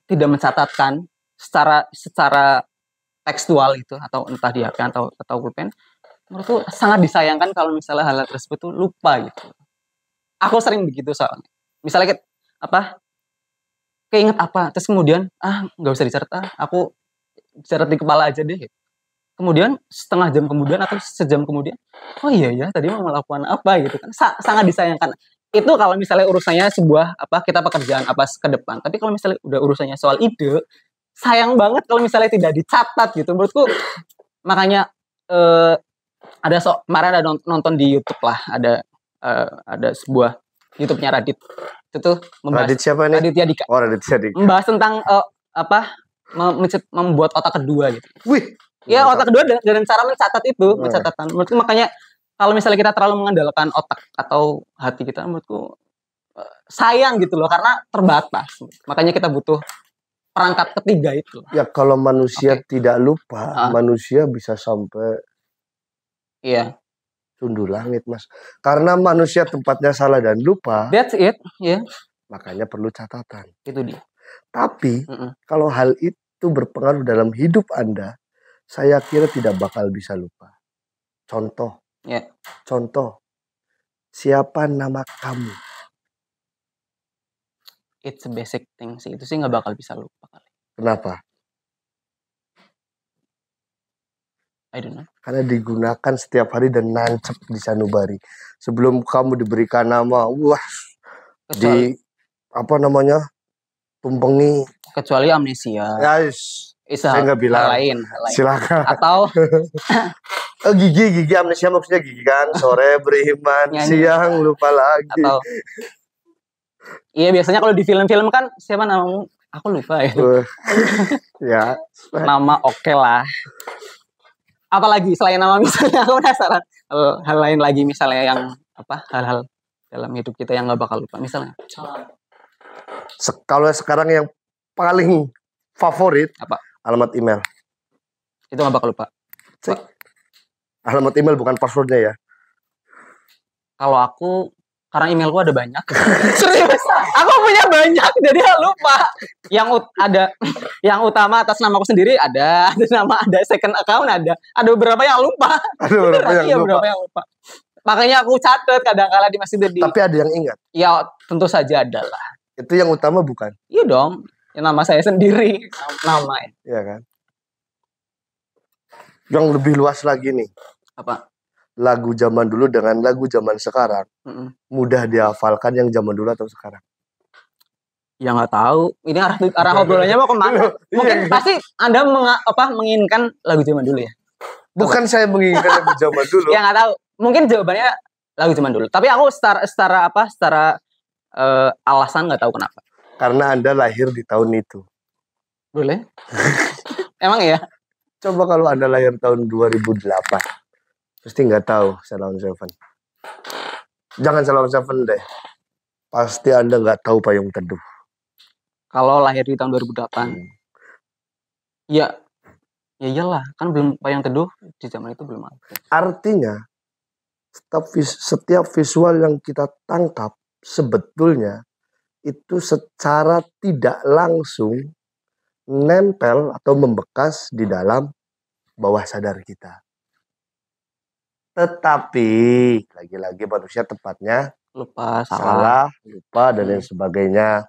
tidak mencatatkan secara tekstual itu atau entah di HP atau pulpen, menurutku sangat disayangkan kalau misalnya hal tersebut tuh lupa gitu. Aku sering begitu soalnya. Misalnya keinget apa, terus kemudian nggak usah dicatat, aku catat di kepala aja deh. Kemudian setengah jam kemudian atau sejam kemudian, oh iya ya tadi mau melakukan apa gitu kan, sangat disayangkan. Itu kalau misalnya urusannya sebuah kita pekerjaan ke depan. Tapi kalau misalnya udah urusannya soal ide, sayang banget kalau misalnya tidak dicatat gitu. Menurutku makanya kemarin ada nonton di YouTube lah, ada sebuah YouTube-nya Radit. Itu tuh membahas
Radit siapa nih?
Raditya Dika.
Oh, Raditya Dika.
Membahas tentang membuat otak kedua gitu.
Wih.
Ya otak kedua dengan cara mencatat itu, mencatatkan. Menurutku makanya kalau misalnya kita terlalu mengandalkan otak atau hati kita, menurutku sayang gitu loh, karena terbatas. Makanya kita butuh perangkat ketiga itu.
Ya kalau manusia tidak lupa, manusia bisa sampai sundul langit, Mas. Karena manusia tempatnya salah dan lupa.
That's it, ya.
Makanya perlu catatan.
Itu dia.
Tapi kalau hal itu berpengaruh dalam hidup Anda, saya kira tidak bakal bisa lupa. Contoh. Siapa nama kamu?
It's a basic thing sih. Itu sih nggak bakal bisa lupa kali.
Kenapa?
I don't know.
Karena digunakan setiap hari dan nancep di sanubari. Sebelum kamu diberikan nama, tumpengi.
Kecuali amnesia.
Saya nggak bilang.
Hal lain.
Silakan.
Atau
gigi amnesia maksudnya gigi kan. Sore beriman, siang lupa lagi.
Atau iya biasanya kalau di film-film kan siapa namamu? Aku lupa ya.
Ya.
Nama oke lah. Apalagi selain nama misalnya, aku penasaran. Hal lain lagi misalnya yang hal-hal dalam hidup kita yang nggak bakal lupa misalnya.
Kalau sekarang yang paling favorit
Apa?
alamat email.
Itu nggak bakal lupa.
Cek. Alamat email bukan passwordnya ya.
Kalau aku, karena emailku ada banyak. Serius, aku punya banyak, jadi lupa. Yang utama atas namaku sendiri ada second account ada beberapa yang lupa.
Ada beberapa yang lupa.
Beberapa yang lupa. Makanya aku catat kadang-kala di masih di.
Tapi ada yang ingat.
Ya tentu saja ada lah.
Itu yang utama bukan?
Iya dong, yang nama saya sendiri, nama.
Iya kan? Yang lebih luas lagi nih.
Apa?
Lagu zaman dulu dengan lagu zaman sekarang. Mudah dihafalkan yang zaman dulu atau sekarang?
Ya nggak tahu. Ini arah obrolannya mau kemana? Mungkin pasti Anda menginginkan lagu zaman dulu ya?
Bukan saya menginginkan lagu zaman dulu.
Ya nggak tahu. Mungkin jawabannya lagu zaman dulu. Tapi aku secara alasan nggak tahu kenapa.
Karena Anda lahir di tahun itu.
Boleh? Emang ya?
Coba kalau Anda lahir tahun 2008. Pasti nggak tahu Salon Seven. Jangan Salon Seven deh. Pasti Anda nggak tahu Payung Teduh.
Kalau lahir di tahun 2008. Ya iyalah. Kan belum Payung Teduh di zaman itu belum ada.
Artinya setiap visual yang kita tangkap sebetulnya itu secara tidak langsung nempel atau membekas di dalam bawah sadar kita. Tetapi lagi-lagi manusia tempatnya
lupa,
salah, lupa dan lain sebagainya.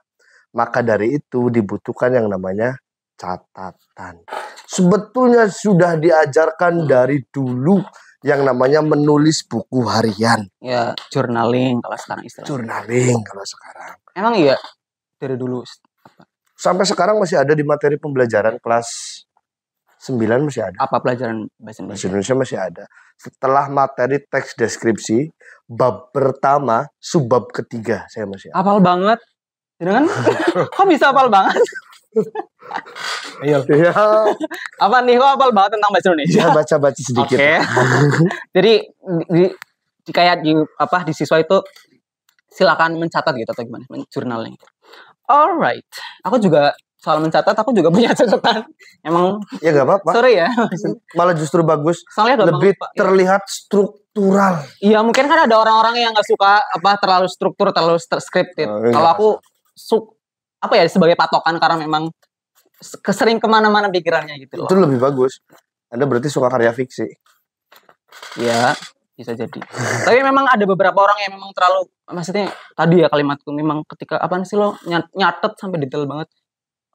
Maka dari itu dibutuhkan yang namanya catatan. Sebetulnya sudah diajarkan dari dulu yang namanya menulis buku harian.
Ya, journaling kalau sekarang istilahnya.
Journaling kalau sekarang.
Emang iya dari dulu.
Sampai sekarang masih ada di materi pembelajaran kelas 9 masih ada.
Apa pelajaran bahasa Indonesia?
Bahasa Indonesia masih ada. Setelah materi teks deskripsi, bab pertama, subbab ketiga saya masih ada.
Hafal banget. Dengan kok bisa hafal banget? Iya. Apa nih, kok hafal banget tentang bahasa Indonesia?
Ya, baca-baca sedikit.
Oke. Jadi kayak di siswa itu silakan mencatat gitu atau gimana? Journaling. Alright. Aku juga soal mencatat, aku juga punya catatan. Emang
ya nggak apa-apa.
Sorry ya.
Malah justru bagus.
Soalnya
lebih terlihat struktural.
Iya, mungkin kan ada orang-orang yang nggak suka terlalu struktur, terlalu scripted. Kalau aku sebagai patokan karena memang kesering kemana-mana pikirannya gitu loh.
Itu lebih bagus. Anda berarti suka karya fiksi.
Iya, bisa jadi. Tapi memang ada beberapa orang yang memang terlalu, maksudnya tadi ya kalimatku memang ketika apa sih lo nyatet sampai detail banget,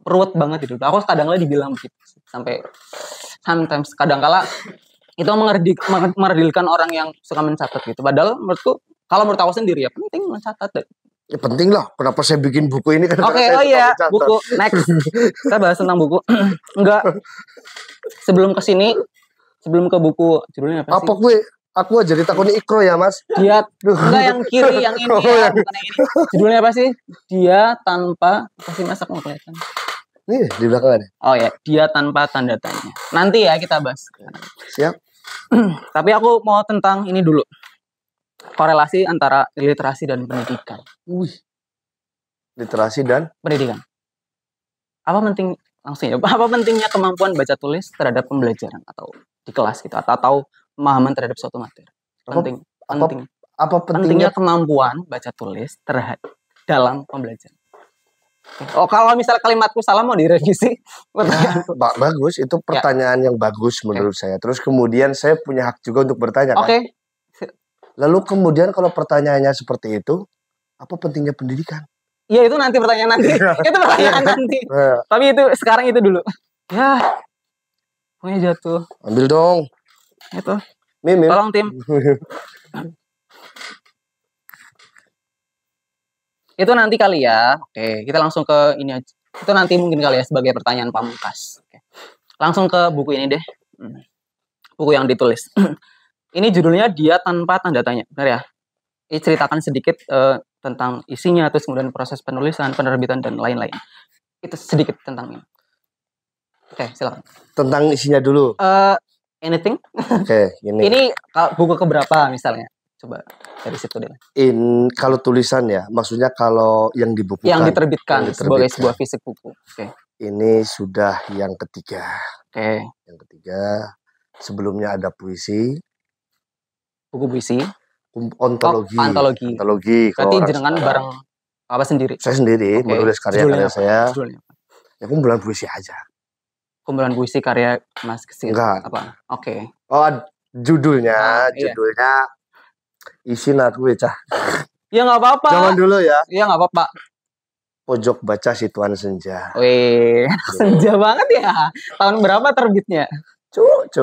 ruwet banget gitu. Aku kadang-kala dibilang begitu sampai sometimes kadang-kala itu meredilkan orang yang suka mencatat gitu. Padahal menurutku, kalau menurut aku sendiri ya penting mencatat deh.
Ya penting lah. Kenapa saya bikin buku ini kan?
Oke, oh iya, buku next. Kita bahas tentang buku. Enggak. Sebelum ke buku judulnya apa sih?
Apa aku aja ditakoni Ikro ya, Mas?
Dia enggak yang kiri, yang ini bukan yang ini. Judulnya apa sih? Dia tanpa kasih masak mau kelihatan.
Nih, di belakang ada.
Oh ya, dia tanpa tanda tanya. Nanti ya kita bahas.
Siap.
Tapi aku mau tentang ini dulu. Korelasi antara literasi dan pendidikan.
Literasi dan
pendidikan. Apa pentingnya kemampuan baca tulis terhadap pembelajaran atau di kelas gitu atau pemahaman terhadap suatu materi? Pentingnya kemampuan baca tulis terhadap dalam pembelajaran. Oh, kalau misal kalimatku salah mau direvisi.
Bagus, itu pertanyaan yang bagus menurut saya. Terus kemudian saya punya hak juga untuk bertanya kan. Lalu kemudian kalau pertanyaannya seperti itu, apa pentingnya pendidikan?
Iya, itu nanti pertanyaan nanti. Itu pertanyaan nanti. Tapi itu sekarang itu dulu. Ya. Pokoknya jatuh.
Ambil dong.
Itu.
Mimin.
Tolong tim. Itu nanti kali ya. Oke, kita langsung ke ini aja. Itu nanti mungkin kali ya sebagai pertanyaan pamungkas. Oke. Langsung ke buku ini deh. Buku yang ditulis. Ini judulnya Dia Tanpa Tanda Tanya. Benar ya? Ini ceritakan sedikit tentang isinya, terus kemudian proses penulisan, penerbitan, dan lain-lain. Itu sedikit tentang ini. Oke, silakan.
Tentang isinya dulu.
Anything?
Oke, ini.
Ini buku keberapa misalnya? Coba dari situ deh.
Kalau tulisan ya, maksudnya kalau yang dibukukan.
Yang diterbitkan sebagai sebuah fisik buku. Oke.
Ini sudah yang ketiga.
Oke.
Yang ketiga, sebelumnya ada puisi.
Buku puisi.
Ontologi.
Antologi.
Antologi.
Berarti jenengan bareng apa sendiri?
Saya sendiri menulis karya-karya saya.
Judulnya apa?
Ya kumpulan puisi aja.
Kumpulan puisi karya Mas Kesit.
Enggak.
Apa? Oke.
Oh, judulnya Isin aku cah.
Ya nggak apa-apa.
Zaman dulu ya.
Iya nggak apa-apa.
Pojok baca Situan Senja.
Wih, senja banget ya. Tahun berapa terbitnya?
Cuk.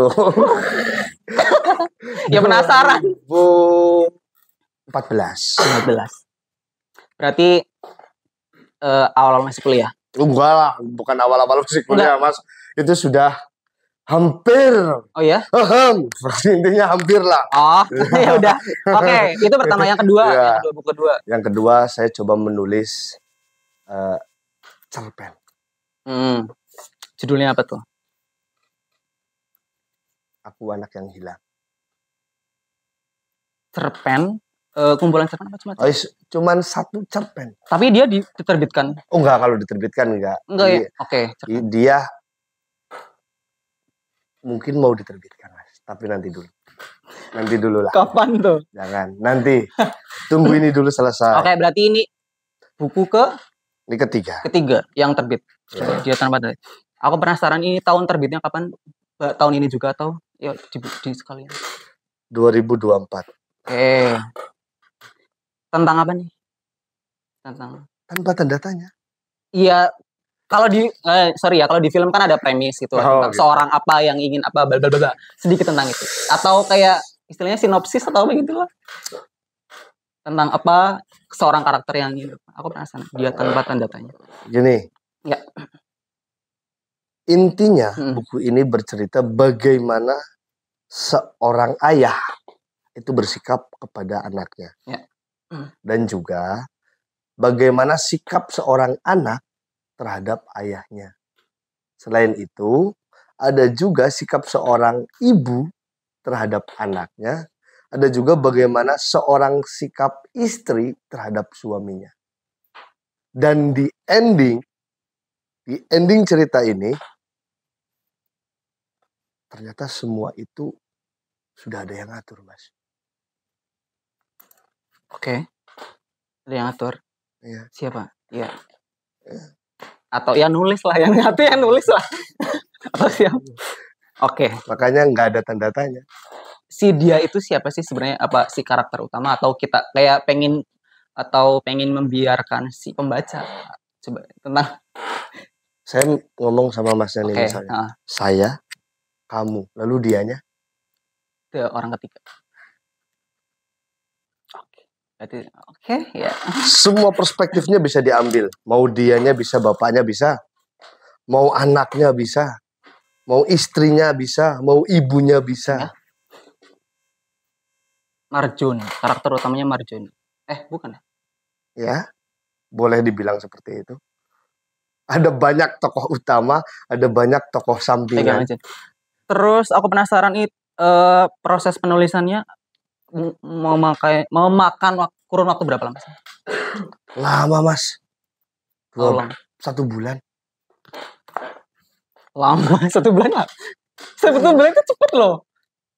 Ya penasaran.
14.
Berarti awal masih kuliah?
Enggak lah, bukan awal-awal masih kuliah, Mas. Itu sudah hampir.
Oh ya?
Intinya hampir lah.
Oh, ya udah. Oke, itu pertama. Yang kedua,
ya.
buku kedua.
Yang kedua, saya coba menulis cerpen.
Judulnya apa tuh?
Aku Anak yang Hilang.
Cerpen? Kumpulan cerpen apa cuma?
Cuman satu cerpen.
Tapi dia diterbitkan?
Oh enggak, kalau diterbitkan enggak.
Enggak ya? Oke.
Dia mungkin mau diterbitkan, Mas. Tapi nanti dulu lah.
Kapan tuh?
Jangan, nanti. Tunggu ini dulu selesai.
Oke, berarti ini buku
ini ketiga
yang terbit. Ya. Dia tanpa dari. Aku penasaran ini tahun terbitnya kapan? Tahun ini juga atau ya di sekalian?
2024.
Oke. Tentang apa nih?
Tanpa tanda tanya.
Iya, kalau kalau di film kan ada premis gitu, tentang seorang apa yang ingin apa, bla. Sedikit tentang itu. Atau kayak istilahnya sinopsis atau apa gitu lah. Tentang apa seorang karakter yang ingin. Aku penasaran. Dia tanpa tanda tanya.
Gini.
Ya.
Intinya buku ini bercerita bagaimana seorang ayah itu bersikap kepada anaknya.
Ya.
Dan juga bagaimana sikap seorang anak terhadap ayahnya. Selain itu, ada juga sikap seorang ibu terhadap anaknya. Ada juga bagaimana seorang sikap istri terhadap suaminya. Dan di ending cerita ini, ternyata semua itu sudah ada yang ngatur, Mas.
Oke. Ada yang ngatur?
Iya.
Siapa? Iya. Atau ya nulis lah, yang ngatur yang nulis lah. Atau siapa? Oke.
Makanya nggak ada tanda tanya.
Si dia itu siapa sih sebenarnya? Apa si karakter utama atau kita kayak pengen membiarkan si pembaca? Coba tentang.
Saya ngomong sama Mas Yani misalnya. Saya, kamu, lalu dianya?
Ke orang ketiga. Oke, ya.
Semua perspektifnya bisa diambil. Mau dianya bisa, bapaknya bisa. Mau anaknya bisa. Mau istrinya bisa. Mau ibunya bisa. Ya.
Marjoni, karakter utamanya Marjoni. Bukan ya?
Ya, boleh dibilang seperti itu. Ada banyak tokoh utama, ada banyak tokoh sampingan.
Terus aku penasaran proses penulisannya memakan kurun waktu berapa lama?
Lama, Mas.
Lama.
1 bulan.
Lama, 1 bulan lah. 1 bulan itu cepet loh.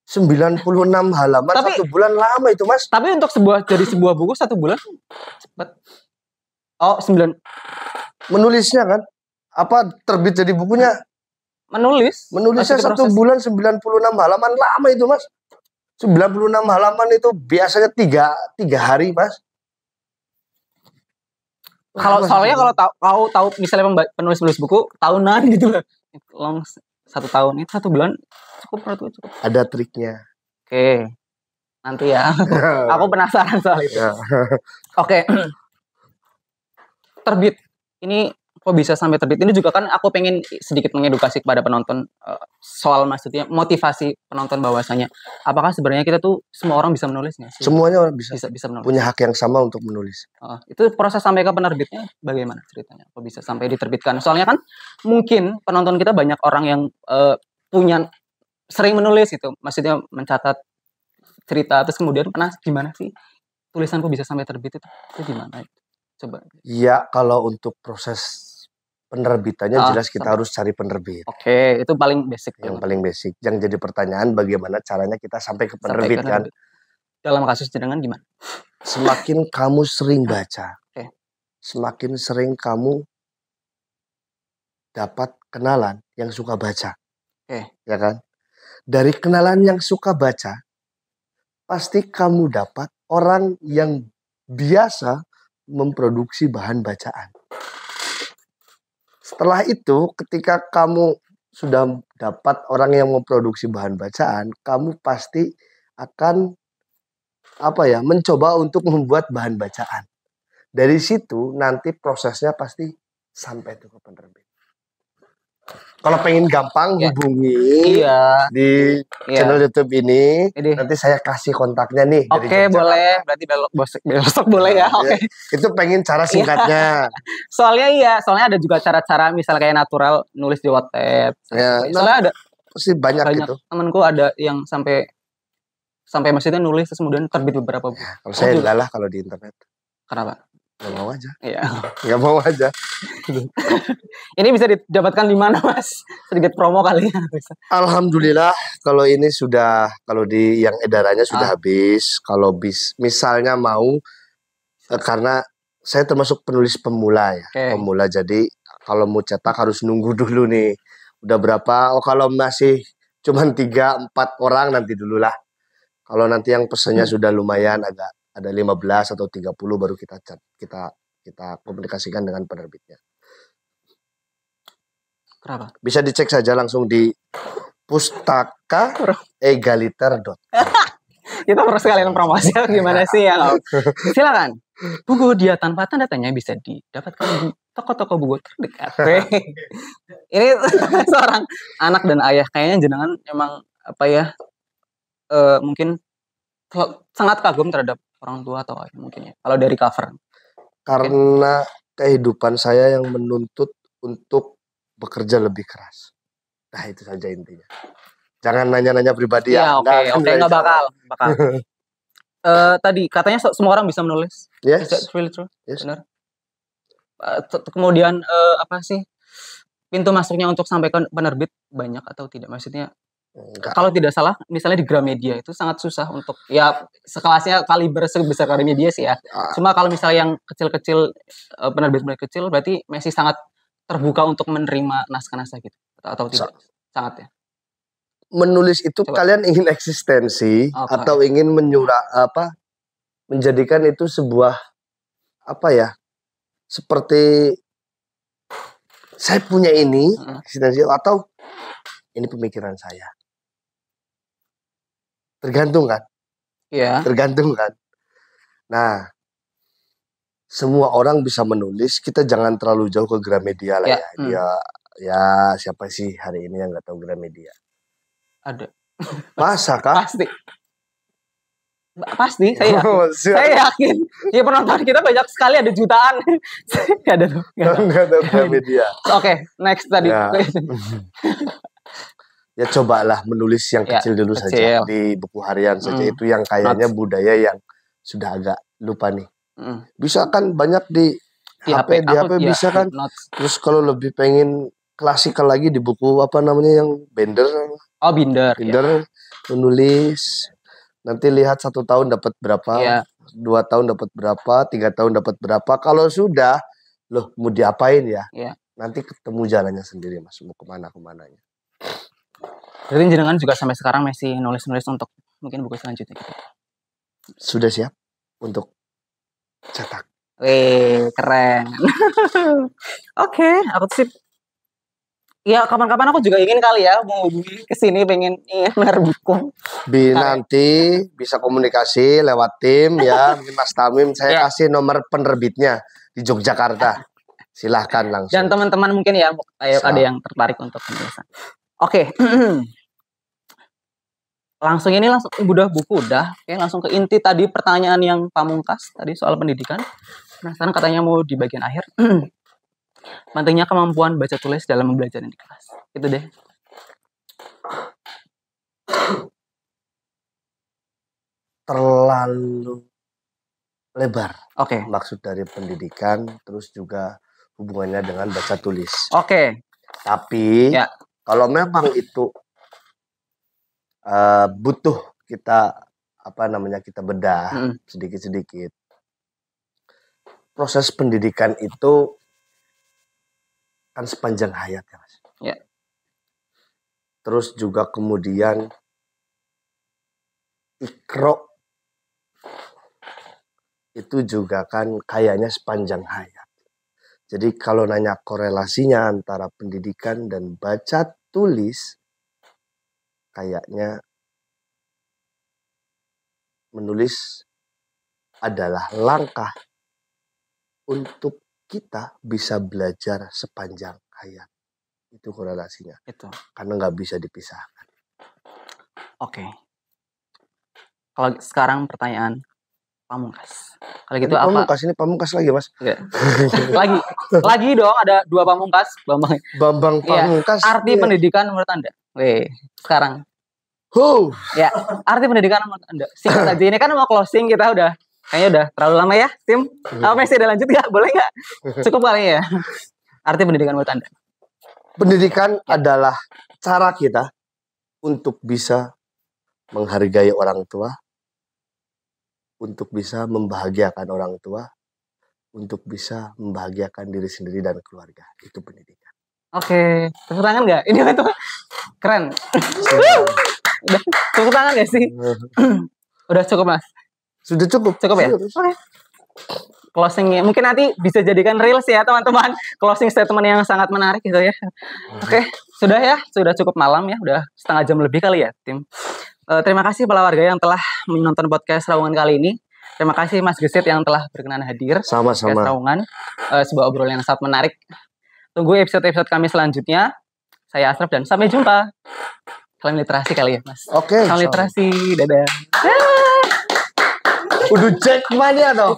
96 halaman, tapi, 1 bulan lama itu, Mas.
Tapi untuk jadi sebuah buku 1 bulan cepet. Oh, 9.
Menulisnya kan? Apa terbit jadi bukunya? Menulisnya 1 bulan 96 halaman, lama itu, Mas. 96 halaman itu biasanya 3 hari, Mas.
Soalnya kalau tahu misalnya penulis buku tahunan gitu loh. 1 tahun itu 1 bulan cukup.
Ada triknya.
Oke. Nanti ya. Aku penasaran soal itu. Oke. Terbit. Ini kok bisa sampai terbit? Ini juga kan aku pengen sedikit mengedukasi kepada penonton soal maksudnya motivasi penonton bahwasanya apakah sebenarnya kita tuh semua orang bisa menulis nggak sih?
Semuanya orang bisa
menulis.
Punya hak yang sama untuk menulis.
Itu proses sampai ke penerbitnya bagaimana ceritanya? Kok bisa sampai diterbitkan? Soalnya kan mungkin penonton kita banyak orang yang sering menulis gitu, maksudnya mencatat cerita terus kemudian gimana sih tulisanku bisa sampai terbit itu gimana? Coba.
Ya, kalau untuk proses penerbitannya jelas kita harus cari penerbit.
Oke, itu paling basic.
Yang paling basic. Yang jadi pertanyaan bagaimana caranya kita sampai ke penerbit kan?
Dalam kasus jenengan gimana?
Semakin kamu sering baca, semakin sering kamu dapat kenalan yang suka baca. Ya kan? Dari kenalan yang suka baca, pasti kamu dapat orang yang biasa memproduksi bahan bacaan. Setelah itu, ketika kamu sudah dapat orang yang memproduksi bahan bacaan, kamu pasti akan mencoba untuk membuat bahan bacaan. Dari situ nanti prosesnya pasti sampai ke penerbit. Kalau pengen gampang hubungi di channel YouTube ini. Nanti saya kasih kontaknya nih.
Oke, boleh. Berarti besok boleh ya. Oke.
Itu pengen cara singkatnya.
Soalnya ada juga cara-cara misalnya kayak natural nulis di WhatsApp. Soalnya ada
pasti banyak gitu.
Temanku ada yang sampai maksudnya nulis terus kemudian terbit beberapa buku.
Kalau saya enggak lah kalau di internet.
Kenapa?
Gak mau aja.
Iya.
Gak mau aja.
Ini bisa didapatkan di mana, Mas? Sedikit promo kali ya.
Alhamdulillah kalau ini kalau di yang edarannya sudah habis. Kalau misalnya mau karena saya termasuk penulis pemula ya. Pemula, jadi kalau mau cetak harus nunggu dulu nih. Udah berapa? Kalau masih cuman 3-4 orang nanti dululah. Kalau nanti yang pesannya sudah lumayan agak ada 15 atau 30 baru kita komunikasikan dengan penerbitnya.
Kenapa?
Bisa dicek saja langsung di pustakaegaliter.com.
Kita perlu sekalian promosi gimana sih ya? Silakan. Buku Dia Tanpa Tanda Tanya bisa didapatkan di toko-toko buku terdekat. Ini seorang anak dan ayah, kayaknya jenengan emang mungkin sangat kagum terhadap orang tua atau ayah mungkin ya. Kalau dari cover.
Karena kehidupan saya yang menuntut untuk bekerja lebih keras. Nah, itu saja intinya. Jangan nanya-nanya pribadi ya.
Oke, nggak bakal. Tadi katanya semua orang bisa menulis.
Yes.
Is that really true?
Yes.
Benar. Kemudian pintu masuknya untuk sampai ke penerbit banyak atau tidak? Maksudnya kalau tidak salah, misalnya di Gramedia itu sangat susah untuk sekelasnya kaliber sebesar Gramedia sih ya. Cuma kalau misalnya yang kecil-kecil penerbit kecil berarti masih sangat terbuka untuk menerima naskah-naskah gitu atau tidak? Sangat ya.
Menulis itu kalian ingin eksistensi atau ingin menjadikan itu sebuah seperti saya punya ini eksistensi atau ini pemikiran saya. Tergantung kan?
Iya.
Tergantung kan? Nah, semua orang bisa menulis. Kita jangan terlalu jauh ke Gramedia lah ya. Siapa sih hari ini yang nggak tahu Gramedia?
Ada.
Masa kah?
Pasti, saya yakin. Ya penonton kita banyak sekali, ada jutaan. Nggak ada
Gramedia.
Oke, next tadi.
Ya cobalah menulis yang kecil dulu saja di buku harian saja, itu yang kayaknya budaya yang sudah agak lupa nih. Bisa kan banyak di HP bisa kan. Terus kalau lebih pengen klasikal lagi di buku yang Binder.
Binder.
Menulis. Nanti lihat 1 tahun dapat berapa, 2 tahun dapat berapa, 3 tahun dapat berapa. Kalau sudah, loh mau diapain ya? Nanti ketemu jalannya sendiri Mas, mau kemana-kemananya.
Jadi jenengan juga sampai sekarang masih nulis-nulis untuk mungkin buku selanjutnya gitu.
Sudah siap untuk cetak.
Keren. Oke, aku sih. Ya kapan-kapan aku juga ingin kali ya mau hubungi ke sini pengen menerbitkan.
Nanti bisa komunikasi lewat tim ya. Mas Tamim saya kasih nomor penerbitnya di Yogyakarta. Silahkan langsung.
Dan teman-teman mungkin ya ada yang tertarik untuk penulisan. Oke. Langsung udah buku udah. Oke, langsung ke inti tadi pertanyaan yang pamungkas tadi soal pendidikan. Penasaran katanya mau di bagian akhir. Pentingnya kemampuan baca tulis dalam pembelajaran di kelas. Itu deh.
Terlalu lebar.
Oke.
Maksud dari pendidikan, terus juga hubungannya dengan baca tulis.
Oke.
Tapi
Ya.
kalau memang itu butuh kita kita bedah sedikit-sedikit. Proses pendidikan itu kan sepanjang hayat ya Mas.
Ya.
Terus juga kemudian Iqra itu juga kan kayaknya sepanjang hayat. Jadi kalau nanya korelasinya antara pendidikan dan baca tulis, kayaknya menulis adalah langkah untuk kita bisa belajar sepanjang hayat. Itu korelasinya.
Itu.
Karena nggak bisa dipisahkan.
Oke. Kalau sekarang pertanyaan pamungkas. Kalau gitu
ini pamungkas lagi Mas.
Enggak. lagi dong, ada 2 pamungkas.
Bambang Pamungkas.
Ya, arti pendidikan menurut Anda. Sekarang. Ya, arti pendidikan menurut Anda. Singkat aja, ini kan mau closing, kita kayaknya udah terlalu lama ya, tim. Masih ada lanjut nggak? Boleh nggak? Cukup kali ya. Arti pendidikan menurut Anda.
Pendidikan adalah cara kita untuk bisa menghargai orang tua, untuk bisa membahagiakan orang tua, untuk bisa membahagiakan diri sendiri dan keluarga. Itu pendidikan.
Oke, tepuk tangan nggak? Ini tuh keren. Udah tepuk tangan nggak sih? Udah cukup Mas?
Sudah cukup.
Cukup ya? Oke. Closingnya mungkin nanti bisa jadikan reels ya teman-teman. Closing statement yang sangat menarik gitu ya. Oke, sudah ya, sudah cukup malam ya, udah setengah jam lebih kali ya tim. Terima kasih para warga yang telah menonton podcast Raungan kali ini. Terima kasih Mas Gesit yang telah berkenan hadir.
Sama-sama.
Podcast Raungan, sebuah obrolan yang sangat menarik. Tunggu episode-episode kami selanjutnya. Saya Asraf dan sampai jumpa. Salam literasi kali ya Mas.
Oke.
Salam literasi, dadah.
Udah cek mana toh?